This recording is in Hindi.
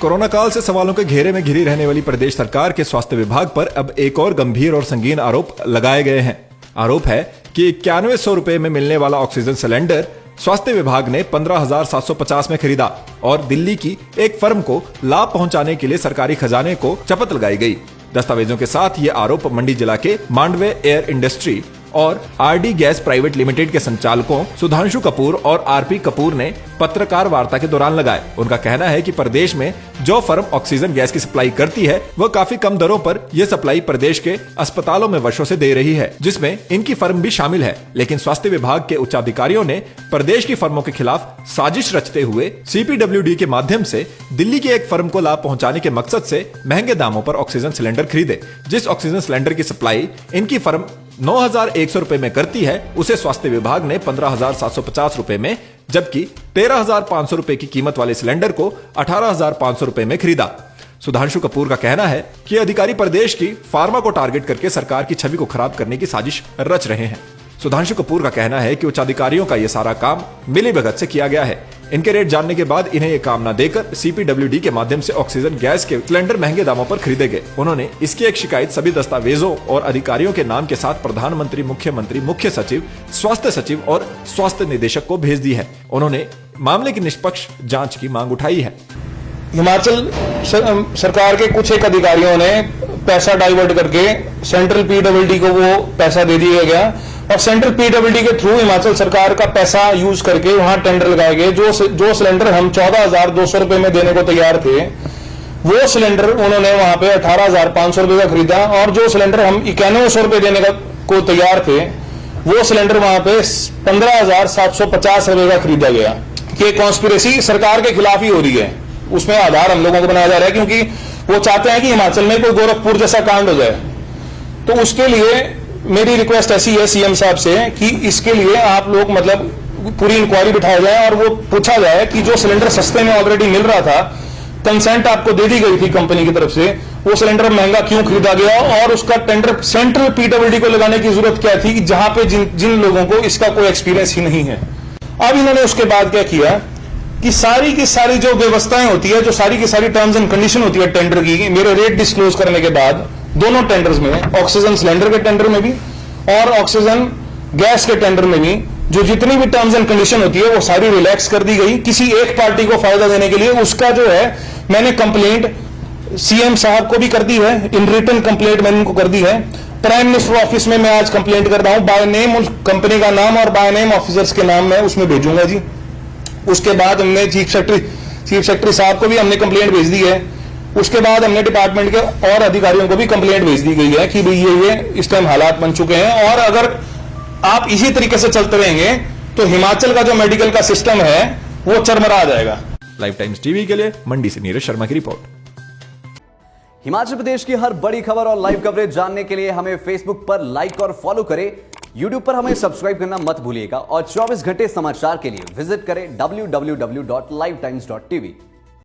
कोरोना काल से सवालों के घेरे में घिरी रहने वाली प्रदेश सरकार के स्वास्थ्य विभाग पर अब एक और गंभीर और संगीन आरोप लगाए गए हैं। आरोप है कि 9100 रुपए में मिलने वाला ऑक्सीजन सिलेंडर स्वास्थ्य विभाग ने 15,750 में खरीदा और दिल्ली की एक फर्म को लाभ पहुंचाने के लिए सरकारी खजाने को चपत लगाई गई। दस्तावेजों के साथ ये आरोप मंडी जिला के मांडवे एयर इंडस्ट्री और आरडी गैस प्राइवेट लिमिटेड के संचालकों सुधांशु कपूर और आरपी कपूर ने पत्रकार वार्ता के दौरान लगाए। उनका कहना है कि प्रदेश में जो फर्म ऑक्सीजन गैस की सप्लाई करती है वह काफी कम दरों पर यह सप्लाई प्रदेश के अस्पतालों में वर्षों से दे रही है, जिसमें इनकी फर्म भी शामिल है। लेकिन स्वास्थ्य विभाग के उच्चाधिकारियों ने प्रदेश की फर्मों के खिलाफ साजिश रचते हुए सीपीडब्ल्यूडी के माध्यम से दिल्ली की एक फर्म को लाभ पहुंचाने के मकसद से महंगे दामों पर ऑक्सीजन सिलेंडर खरीदे। जिस ऑक्सीजन सिलेंडर की सप्लाई इनकी फर्म 9,100 रुपए में करती है, उसे स्वास्थ्य विभाग ने 15,750 रुपए में, जबकि 13,500 रुपए की कीमत वाले सिलेंडर को 18,500 रुपए में खरीदा। सुधांशु कपूर का कहना है कि अधिकारी प्रदेश की फार्मा को टारगेट करके सरकार की छवि को खराब करने की साजिश रच रहे हैं। सुधांशु कपूर का कहना है कि उच्चाधिकारियों का यह सारा काम मिलीभगत से किया गया है। इनके रेट जानने के बाद इन्हें यह काम न देकर सीपीडब्ल्यूडी के माध्यम से ऑक्सीजन गैस के सिलेंडर महंगे दामों पर खरीदे गए। उन्होंने इसकी एक शिकायत सभी दस्तावेजों और अधिकारियों के नाम के साथ प्रधानमंत्री, मुख्यमंत्री, मुख्य सचिव, स्वास्थ्य सचिव और स्वास्थ्य निदेशक को भेज दी है। उन्होंने मामले की निष्पक्ष जांच की मांग उठाई है। हिमाचल सरकार के कुछ एक अधिकारियों ने पैसा डाइवर्ट करके सेंट्रल पीडब्ल्यूडी को वो पैसा दे दिया गया और सेंट्रल पीडब्ल्यूडी के थ्रू हिमाचल सरकार का पैसा यूज करके वहां टेंडर लगाए गए। जो सिलेंडर हम 14,200 रुपए में देने को तैयार थे, वो सिलेंडर उन्होंने वहां पे 18,500 रुपए का खरीदा और जो सिलेंडर हम 9100 रुपए देने को तैयार थे, वो सिलेंडर वहां पे 15,750 रुपए का खरीदा गया। ये कॉन्स्पिरेसी सरकार के खिलाफ ही हो रही है, उसमें आधार हम लोगों को बनाया जा रहा है, क्योंकि वो चाहते हैं कि हिमाचल में कोई गोरखपुर जैसा कांड हो जाए। तो उसके लिए मेरी रिक्वेस्ट ऐसी है सीएम साहब से कि इसके लिए आप लोग मतलब पूरी इंक्वायरी बिठाया जाए और वो पूछा जाए कि जो सिलेंडर सस्ते में ऑलरेडी मिल रहा था, कंसेंट आपको दे दी गई थी कंपनी की तरफ से, वो सिलेंडर महंगा क्यों खरीदा गया और उसका टेंडर सेंट्रल पीडब्ल्यूडी को लगाने की जरूरत क्या थी, जहां पे जिन लोगों को इसका कोई एक्सपीरियंस ही नहीं है। अब इन्होंने उसके बाद क्या किया कि सारी की सारी जो व्यवस्थाएं होती है, जो सारी की सारी टर्म्स एंड कंडीशन होती है टेंडर की, मेरे रेट डिस्क्लोज करने के बाद दोनों टेंडर्स में, ऑक्सीजन सिलेंडर के टेंडर में भी और ऑक्सीजन गैस के टेंडर में भी, जो जितनी भी टर्म्स एंड कंडीशन होती है वो सारी रिलैक्स कर दी गई किसी एक पार्टी को फायदा देने के लिए। उसका जो है मैंने कंप्लेंट सीएम साहब को भी कर दी है, इन रिटन कंप्लेंट मैंने उनको कर दी है। प्राइम मिनिस्टर ऑफिस में मैं आज कंप्लेंट कर रहा हूं, बाय नेम उस कंपनी का नाम और बाय नेम ऑफिसर्स के नाम मैं उसमें भेजूंगा जी। उसके बाद हमने चीफ सेक्रेटरी साहब को भी हमने कंप्लेंट भेज दी है। उसके बाद हमने डिपार्टमेंट के और अधिकारियों को भी कंप्लेंट भेज दी गई है कि भाई ये इस टाइम हालात बन चुके हैं और अगर आप इसी तरीके से चलते रहेंगे तो हिमाचल का जो मेडिकल का सिस्टम है वो चरमरा जाएगा। लाइव टाइम्स टीवी के लिए मंडी से नीरज शर्मा की रिपोर्ट। हिमाचल प्रदेश की हर बड़ी खबर और लाइव कवरेज जानने के लिए हमें फेसबुक पर लाइक और फॉलो करें, यूट्यूब पर हमें सब्सक्राइब करना मत भूलिएगा और 24 घंटे समाचार के लिए विजिट करें www.livetimes.tv।